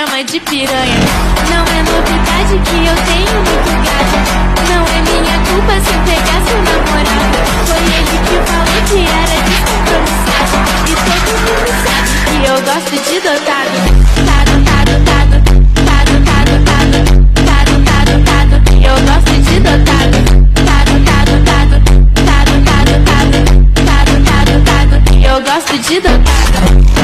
chama de piranha. Não é novidade que eu tenho muito gata. Não é minha culpa se eu pegar seu namorado. Foi ele que falou que era descompromissado. E todo mundo sabe que eu gosto de dotado. Tado, tado, tado, tado, tado, tado, tado, tado, tado. Eu gosto de dotado. Tado, tado, tado, tado, tado, tado, tado, tado, tado. Eu gosto de dotado.